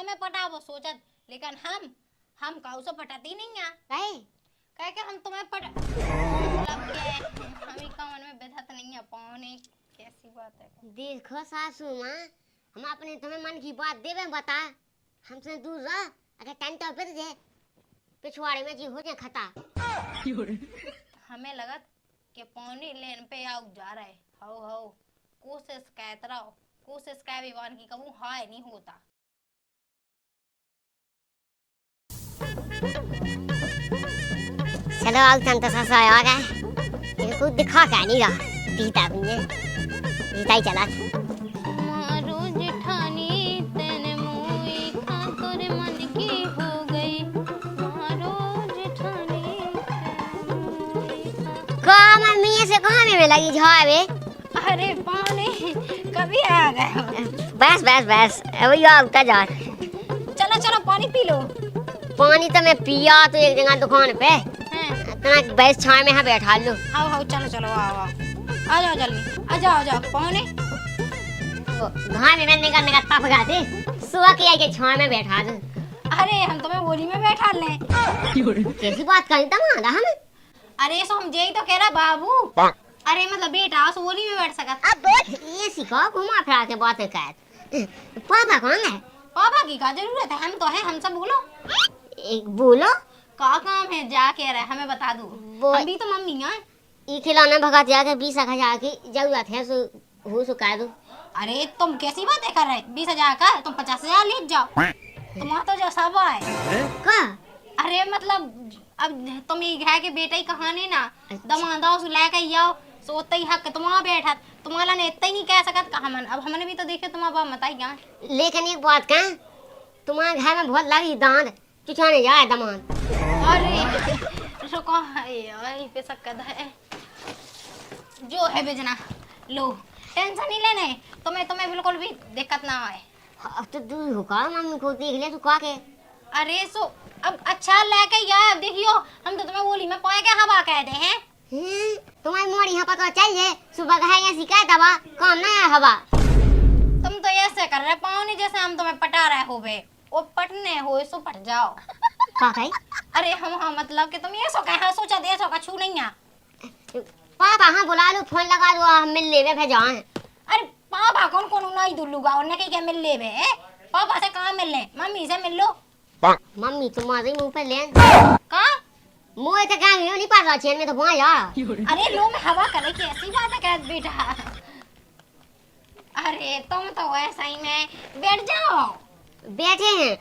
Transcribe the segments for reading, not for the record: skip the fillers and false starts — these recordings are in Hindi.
हमें पटावो सोचत, लेकिन हम काऊ से पटाती नहीं है। कहे के हम तुम्हें मतलब के हमी का मन में बेधत नहीं है पौने। कैसी बात है? देखो सासू माँ, हम अपने तुम्हें मन की बात देवे बता, हमसे दूर रह। अगर टाइम तो फिर जे पिछवाड़े में जी हो जाए खता। हमें लगत कि पौनी लेन पे आउ जा रहे। हो कोशिश कहत रहो, कोशिश कह भी वान की कहूँ हाय नहीं होता। चलो आज तंत सासा आ गए, ये कुछ दिखा क्या नहीं रहा, पीता भी है, पीता ही चला। मारो जेठानी तेने मोई खा तोरे मन की हो गई, मारो जेठानी कहाँ मम्मी ऐसे कहाँ में लगी झावे? अरे पानी कभी आ गए। बस अभी आता जा। चलो पानी पी लो। पानी तो मैं पिया तो एक जगह दुकान पे, इतना बैस छाए में यहाँ बैठा लो। आओ चलो आओ आ जाओ जल्दी, आ जाओ पौने। घाम में निकलने का तप गाते, सुबह की आई के छाए में बैठा दो। अरे हम तुम्हें बोली में बैठा ले। कैसी बात करी तमारा हम? अरे सो हम यही तो कह रहा बाबू। अरे मतलब बेटा सोली में बैठ सकत। अब ये सीखो घुमा फिरा के बातें कर। पापा कौन है? पापा की का जरूरत है, हम तो है, हमसे बोलो। एक बोलो का काम है जा कह रहे हमें बता दो। हम भी तो मम्मी हैं। ये खिलौना भगा जाके 20,000 की जरूरत है, सो हो सो कह दो। अरे तुम कैसी बातें कर रहे? 20,000 का तुम 50,000 ले जाओ। तुम्हारा तो जो सब है का? अरे मतलब अब तुम ये है कि बेटा ही कहानी ना दमादा उस लेके आओ सोते ही हक तुम्हारा बैठा तुम्हारा ने इतना ही नहीं कह सकत का हमन। अब हमने भी तो देखे तुम्हारा बाप मताई क्या। लेकिन एक बात कह, तुम्हारे घर में बहुत लगी दांत चुचाने जाए दमान। अरे रुको यही पे सकत है जो है बेजना लो, टेंशन नहीं लेने, तुम्हें बिल्कुल भी दिक्कत ना आए। अब तो दूर हो का मम्मी को देख ले तू का के। अरे सो अब अच्छा लेके यार देखियो, हम तो तुम्हें बोली में पाए के हवा कह दे हैं। तुम्हारी मोड़ी यहाँ पता चल जाए सुबह का है या शिकायत हवा काम ना है हवा। तुम तो ऐसे कर रहे पाओ जैसे हम तुम्हें पटा रहे हो बे, वो पटने हो सो पट जाओ। का कही? अरे हम हाँ मतलब कि तुम ये सो कहा सोचा दे सो का छू नहीं है। पापा हाँ बुला लो, फोन लगा दो, हम मिल ले भेजा है। अरे पापा कौन नहीं दुल्लूगा उन्हें क्या मिल ले बे? पापा से कहाँ मिल ले? मम्मी से मिल लो। मम्मी तुम्हारे मुंह पे लेन का मुंह तो क्या नहीं पड़ रहा में तो वहां जा। अरे लो मैं हवा करे की ऐसी बात है क्या बेटा? अरे तुम तो ऐसा ही में बैठ जाओ। बैठे हैं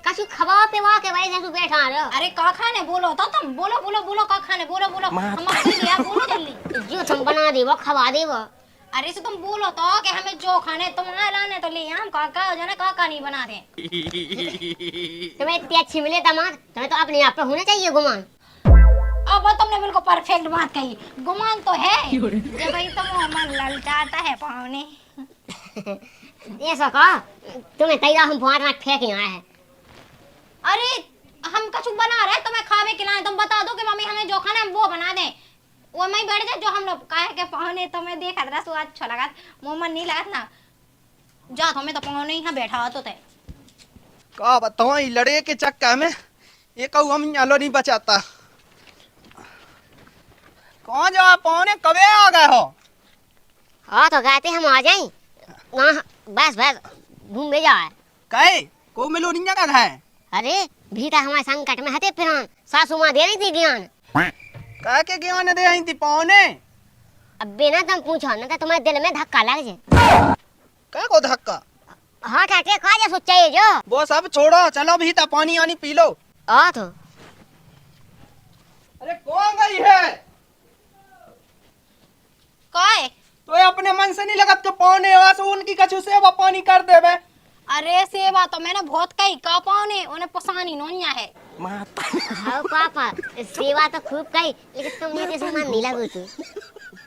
कछु खवा पे वा के वैसे तू बैठा रहो। अरे का खाने बोलो तो तुम बोलो का खाने बोलो हम आपके लिए बोलो जल्दी। जो तुम बना दे वो खवा दे वो। अरे से तुम बोलो तो कि हमें जो खाने तुम्हारे लाने तो ले हम काका हो जाना काका नहीं बना दे। तुम्हें इतनी अच्छी मिले दामाद, तुम्हें तो अपने आप पे होना चाहिए गुमान। अब तुमने बिल्कुल परफेक्ट बात कही, गुमान तो है जब भाई तुम मन ललचाता है पावने। ऐसा कहा तुम्हें तैयार हम बाहर में फेंके आए हैं। अरे हम कछु बना रहे तुम्हें खावे खिलाए, तुम बता दो कि मम्मी हमें जो खाना है वो बना दे, वो मैं बैठ जाए जो हम लोग कहे के पावने तुम्हें देखा रहा सो अच्छा लगा मुंह मन नहीं लगा ना जा तुम्हें तो पावने यहाँ बैठा तो थे। का बताओ ये लड़े के चक्कर में ये कहूँ हम यालो नहीं बचाता। कौन जा पौने कबे आ गए हो? हाँ तो कहते हम आ जाए बस घूम में जाए। कहे को मिलो नहीं का है? अरे भीतर हमारे संकट में हते फिर सासू माँ दे रही थी ज्ञान। कह के ज्ञान दे आई थी पौने? अब बिना तुम पूछो ना तो तुम्हारे दिल में धक्का लग जाए। क्या को धक्का? हाँ कहते खा जा सोचा है जो वो सब छोड़ो, चलो भीतर पानी आनी पी लो। आ तो अरे कौन गई है? काय तो अपने मन से नहीं लगत के पौने वासु उनकी कछु सेवा पानी कर देवे। अरे सेवा तो मैंने बहुत कही का पावने उन्हें पसानी नोनिया है। हाँ पापा सेवा तो खूब कही, लेकिन तुमने जैसे मन नहीं लगो तू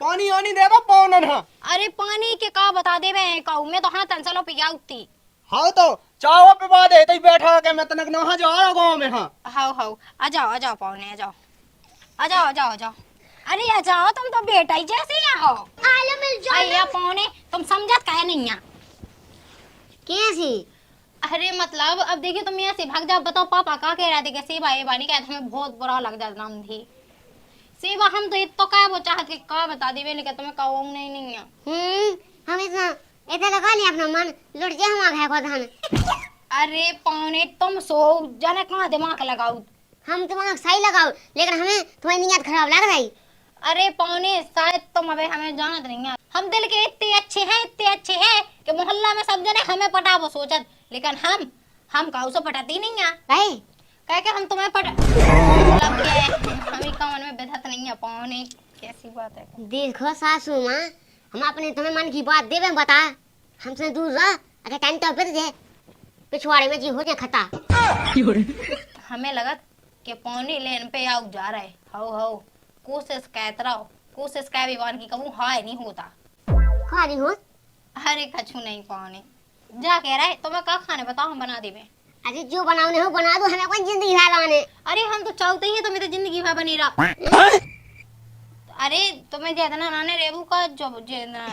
पानी आनी देवा पौने ना। अरे पानी के का बता दे मैं कहूँ मैं तो हाँ तंसलो पिया उठती। हाँ तो चाव पे बाद है तई बैठा के मैं तनक नहा जा रहा गांव में। हाँ हाउ आ जाओ पावने आ जाओ। अरे आ जाओ तुम तो बेटा ही जैसे ही हो। आलो मिल जाओ अरे पावने तुम समझत काहे नहीं है? कैसी? अरे मतलब अब देखिए तुम यहाँ से भाग जाओ। बताओ पापा क्या कह रहे थे कि सेवा ये बानी कहते हमें बहुत बुरा लग जाता नाम थी सेवा। हम तो इतो का वो चाहत के का बता दी लेकिन तुम्हें कहूँ नहीं है। हम इतना इतना लगा लिया अपना मन लुट जाए हम आगे को धान। अरे पौने तुम सो जाने कहाँ दिमाग लगाओ। हम दिमाग सही लगाओ लेकिन हमें तुम्हारी नीयत खराब लग रही। अरे पौने शायद तुम अबे हमें जानत नहीं है। हम दिल के इतने अच्छे हैं कि मोहल्ला में सब जने हमें पटाबो सोचत लेकिन हम काऊ से पटाती नहीं है। भाई कह के हम तुम्हें मतलब के हमें कमन में बेधत नहीं है। पौने कैसी बात है। देखो सासू माँ हम अपने तुम्हें मन की बात देवे बता हमसे दूर रह अगर टेंट पे दे पिछवाड़े में जी हो जाए खता। हमें लगा कि पौने लेन पे आउ जा रहे हो कोशिश कहत रहो कोशिश कह भी बान की कहूँ हाय नहीं होता। खा रही हो अरे कछु नहीं पौने जा कह रहे तुम्हें क्या खाने बताओ हम बना देवे। अरे जो बनाओ हो बना दो हमें कोई जिंदगी है लाने। अरे हम तो चाहते ही तुम्हें तो जिंदगी भर बनी रहा। अरे तुम्हें जितना नाने रेबू का जो जितना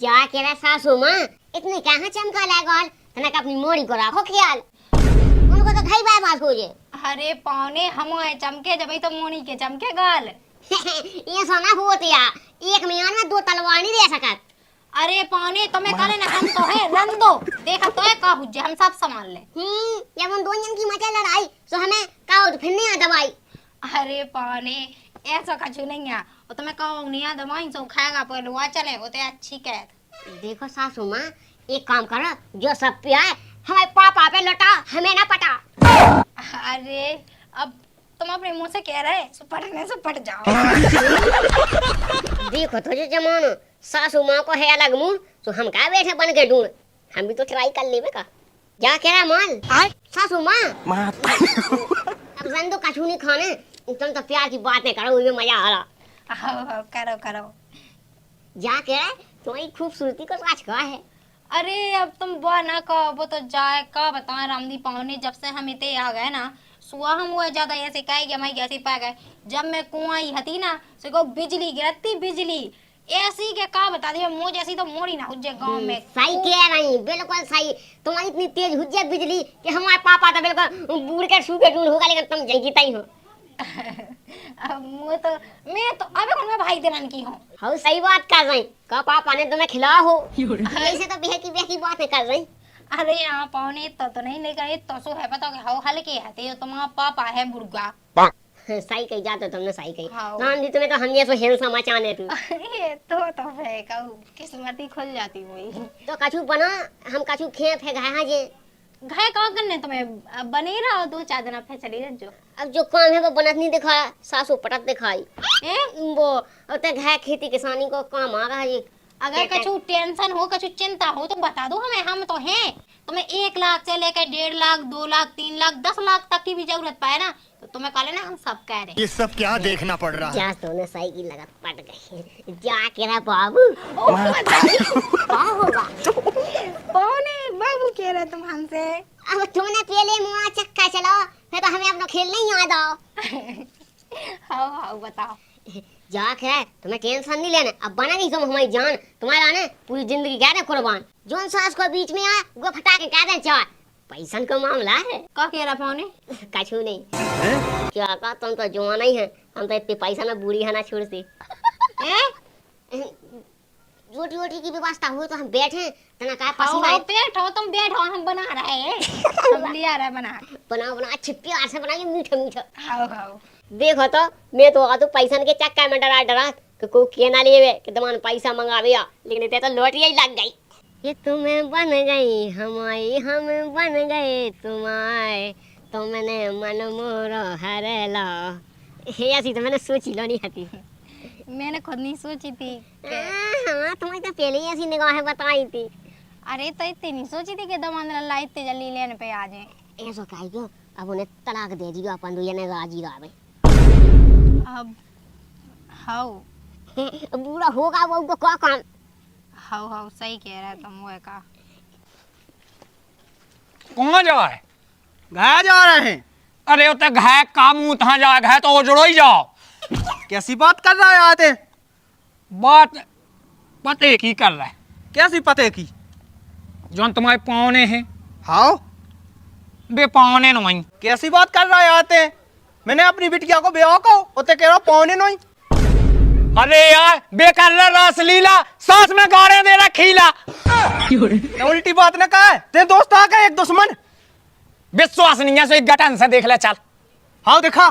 जा के रहा सासू माँ इतने कहाँ चमका लगा तना का अपनी मोरी को रखो ख्याल उनको तो खाई बाय बात हो जाए। अरे पौने हम आए चमके जब तो मोनी के चमके गाल। ये सोना होतिया एक मियान में दो तलवार नहीं दे सकत। अरे पौने तुम्हें करे ना हम तो है रन दो देखा तो है का हुज्जे हम सब संभाल ले। जब उन दो जन की मचा लड़ाई तो हमें का फिर नहीं आ दवाई। अरे पौने ऐसा कछु नहीं है और तुम्हें कहो नहीं आ दवाई सो खाएगा पहले वो चले होते अच्छी कह। देखो सासू माँ एक काम करो जो सब पे आए हमारे पापा पे लौटा हमें ना पटा। अरे अब तुम अपने मुंह से कह रहे सुपटने से पट जाओ। देखो तो जो जमानो सासू माँ को है अलग मुंह तो हम क्या बैठे बन के ढूंढ हम भी तो ट्राई कर लेवे का क्या कह रहा माल सासू माँ अब रंदो कछु नहीं खाने तुम तो प्यार की बातें करो उसमें मजा आ रहा। करो करो जा कह रहा तुम्हारी खूबसूरती को राज का है। अरे अब तुम वो ना कहो वो तो जाए का बताए रामदी पौने जब से हम इतने आ गए ना सुहा हम वो ज्यादा ऐसे कहे कि हमारी कैसे पा गए जब मैं कुआं ही हती ना सो बिजली गिरती बिजली ऐसी के का बता दिया मुझ जैसी तो मोड़ी ना हुज्जे गांव में। सही कह रही बिल्कुल सही तुम्हारी इतनी तेज हुज्जे बिजली कि हमारे पापा तो बिल्कुल बूढ़ के सूखे ढूंढ होगा लेकिन तुम जीता ही हो। मैं तो अबे मैं भाई देवन की हूँ। हाँ सही बात कर रही का पापा ने तुम्हें खिला हो ऐसे तो बेहकी बातें कर रही। अरे यहाँ पौने तो नहीं लेकर तो सो है पता हाउ हल्के है तुम्हारा पापा है बुढ़गा। सही कही जाते तुमने सही कही हाँ। नाम दी तुम्हें तो हम ये सो हेल समाचाने तू ये तो है कहूँ किस्मत ही खुल जाती हुई। तो कछु बना हम कछु खे फे गए जे घाय का करने तुम्हें बने रहो 2-4 दिन फिर चली जो। अब जो काम है वो बनत नहीं दिखाया सासू पटत दिखाई ए? वो अब तक है खेती किसानी को काम आ रहा है ये। अगर कछु टेंशन हो कछु चिंता हो तो बता दो हमें हम तो हैं। तुम्हें 1 लाख से लेकर 1.5 लाख 2 लाख 3 लाख 10 लाख तक की भी जरूरत पाए ना तो तुम्हें कह लेना हम सब कह रहे। ये सब क्या देखना पड़ रहा है। जा तूने सही की लगत पट गई जा के रहा बाबू क्या होगा पौने बाबू कह रहे तुम हमसे। अब तुमने पहले मुआ चक्का चलाओ फिर तो हमें अपना खेल नहीं याद आओ। हाँ बताओ जा है तुम्हें टेंशन नहीं लेना अब बना नहीं तुम हमारी जान तुम्हारा ने पूरी जिंदगी कह दे कुर्बान जोन सास को बीच में आए वो फटा के कह दे चार पैसन का मामला है। क्या कह रहा पौने कछु नहीं क्या का तुम तो जवान ही है हम तो इतने पैसा में बूढ़ी है ना छोड़ती रोटी रोटी की व्यवस्था हो तो हम बैठे तना का पसीना बैठो तुम बैठो हम बना रहे हैं हम लिया रहे बना बना अच्छे प्यार से बनाइए मीठा मीठा। हाँ देखो तो मैं तो आ तो पैसा के चक्कर में डरा कि कोई के ना लिए कि तुम पैसा मंगावे लेकिन ते तो लॉटरी ही लग गई। ये तुम्हें बन गई हमारी हम बन गए तुम्हारे तुमने मन मोर हरेला ये ऐसी तो मैंने सोची लो नहीं हती मैंने खुद नहीं सोची थी हाँ तुम्हें तो पहले ही ऐसी निगाहें बताई थी। अरे तो इतनी नहीं सोची थी कि दमान लल्ला इतने जल्दी लेने पे आ जाए। ऐसा कह क्यों अब उन्हें तलाक दे दियो अपन दुनिया ने राजी रावे अब हाउ बूढ़ा होगा वो उनको क्या काम। हाउ सही कह रहा है तुम वो का कहाँ जा है गाया जा रहे हैं। अरे वो तो घाय का मुंह तहाँ जा घाय तो उजड़ो ही जाओ। कैसी बात कर रहा है आते बात पते की कर रहा है कैसी पते की जो तुम्हारे पौने हैं हाँ बे पौने नहीं। कैसी बात कर रहा है आते? मैंने अपनी बिटिया को ब्याह को उते कह रहा पौने नहीं। अरे यार बेकार रासलीला सांस में गाड़े दे रहा खीला। ने उल्टी बात न कहा है। तेरे दोस्त आ गए एक दुश्मन। विश्वास नहीं है सो एक गठन से देख ले चल। हाँ देखा।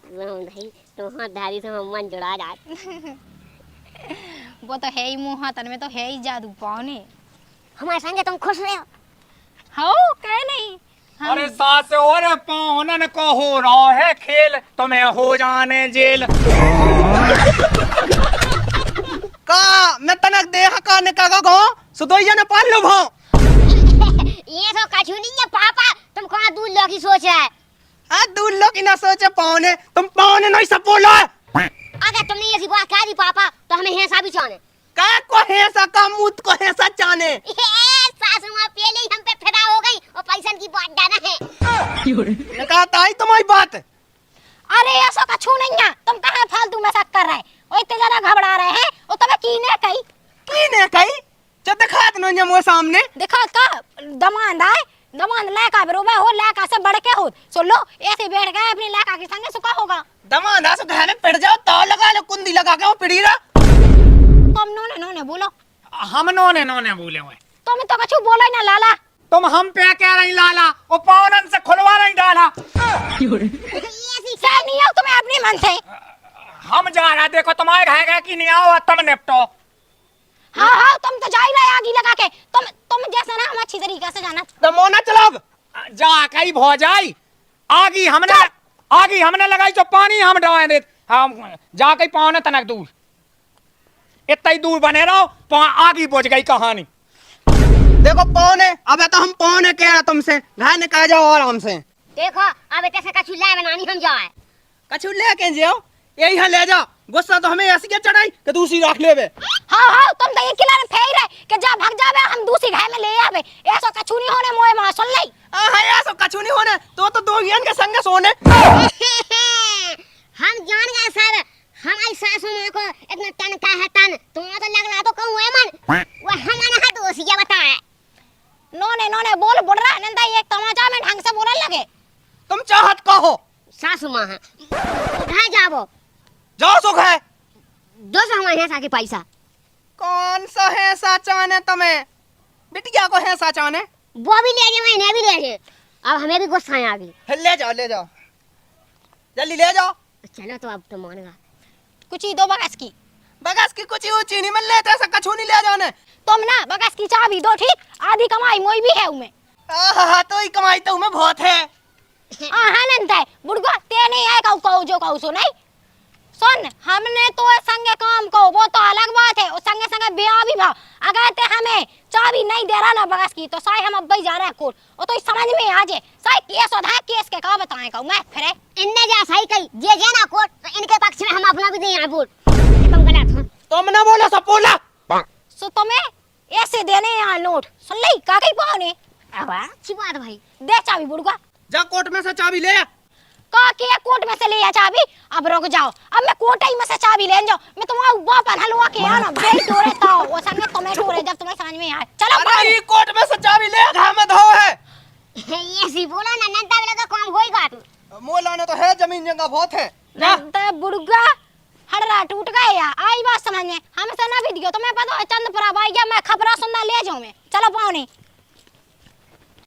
भाई तो हाथ धारी से हम मन जुड़ा जाए। वो तो है ही मुंह हाथन में तो है ही जादू पावने। हमारे संगे तुम खुश रहे हो। हो कहे नहीं अरे सास और पौनन को हो रहा है खेल तुम्हें हो जाने जेल। का मैं तनक देहा का ने का गो सुदोइया ने पाल लो भाव। ये तो कछु नहीं है पापा, तुम कहाँ दूर लो की सोच है। आ दूर लो की ना सोचे पौने, तुम पौने नहीं सब बोलो। अगर तुमने ऐसी बात कह दी पापा तो हमें हिंसा भी चाहे। का को हैसा का मुत को हैसा चाने। सासू माँ पहले ही हम पे फिदा हो गई और पैसा की बात डाला है। ने कहा ताई तुम्हारी बात। अरे ऐसा कछु नहीं है, तुम कहाँ फालतू में शक कर रहे और इतने ज्यादा घबरा रहे हैं। और तुम्हें कीने कही कीने कही जब देखा तो नहीं मुझे सामने देखा का दमांड आए दमांड लड़का बरोबर हो लड़का से बढ़ के हो। सुन लो ऐसे बैठ गए अपनी लड़का के संगे सुखा होगा। दमाना से घर में पिट जाओ ताव लगा लो कुंडी लगा के वो पिड़ी रहा। तुम नोने बोलो। हम नोने बोले हुए तुम तो कछु बोलो ही ना लाला। तुम हम पे कह रही लाला और पौनन से खुलवा नहीं डाला। सह नहीं हो तुम्हें अपने मन से। हम जा रहे देखो तुम्हारे घर की नहीं आओ तुम निपटो। हाँ तुम तो जा ही रहे आगी लगा के। तुम जैसा ना हम अच्छी तरीके से जाना। दमोना चलाओ जा कहीं भो जाई आगी हमने लगाई जो पानी हम डवाए दे। हम जा कहीं पौने तनक दूर इतना ही दूर बने रहो आगी बुझ गई कहानी। देखो पौने अब तो हम पौने कह रहा तुमसे घर ने कहा जाओ आराम से। देखो अब कैसे कछु लाए बनानी हम जाए। कछु लेके जाओ यही यहाँ ले जाओ। गुस्सा तो हमें ऐसी क्या चढ़ाई कि दूसरी रख ले बे। हाँ तुम तो ये किला में फेर रहे कि जा भाग जावे हम दूसरी घर में ले आवे। ऐसा कछु नहीं होने मोए मां सुन ले। हां ऐसा कछु नहीं होने तो दो हियन के संग सोने। हम जान गए सर हमारी सासू माँ को इतना तन का है तन तुम्हें तो लग रहा तो कहूँ है मन वो हमारा हाथ दोषी है बताए। नोने बोल रहा नंदा ये तमाचा में ढंग से बोलने लगे। तुम चाहत कहो सासू माँ है उठा जाओ जाओ सुख है। 200 हमारे हैं साके पैसा। कौन सा है साचाने तुम्हें बिटिया को है साचाने। वो भी ले गए मैंने भी ले गए। अब हमें भी गुस्सा आ गई। ले जाओ जल्दी ले जाओ। चलो तो अब तो मानेगा कुछ ही दो बगस की कुछ ऊंची नहीं मिल रहा था कछु नहीं ले जाने। तुम ना बगस की चाबी दो ठीक आधी कमाई मोई भी है उमे। आहा तो ही कमाई तो मैं बहुत है। हाँ नंदा बुढ़गा ते नहीं आए कहू जो कहू सो नहीं। सुन हमने तो संगे काम को वो तो अलग बात है। उस संगे ब्याह भी भाव अगर ते हमें चाबी नहीं दे रहा ना बगस की तो साई हम अब जा रहे हैं कोर्ट। और तो समझ में आ जाए साई केस होता है केस के का बताएं कहूँ मैं फिर इनने जा सही कही जे ना कोर्ट तो इनके पक्ष में हम अपना भी दें यहाँ बोल तुम गलत हो। तुम ना बोलो सब बोला सो तुम्हें ऐसे देने यहाँ नोट सुन ली का कहीं पाओने। अब अच्छी बात भाई दे चाबी बुढ़गा जा कोर्ट में से चाबी ले। का के कोर्ट में से ले आ चाबी। अब रुक जाओ अब मैं कोर्ट ही में से चाबी ले जाओ। मैं तुम्हारा बाप हलवा के आना बेल टोरे तो वो संगे तुम्हें टोरे जब तुम्हें समझ में आए। चलो अरे ये कोर्ट में से चाबी ले घर में धो है। ये सी बोला ना नंदा वाला का काम होएगा तू मोला ने तो है जमीन जगह बहुत है। तो बुढ़गा हड़रा टूट गए या आई बात समझ में हमसे ना भी दियो। तुम्हें पता है चंद पर भाई मैं खबरा सुनना ले जाऊं मैं। चलो पाओ नहीं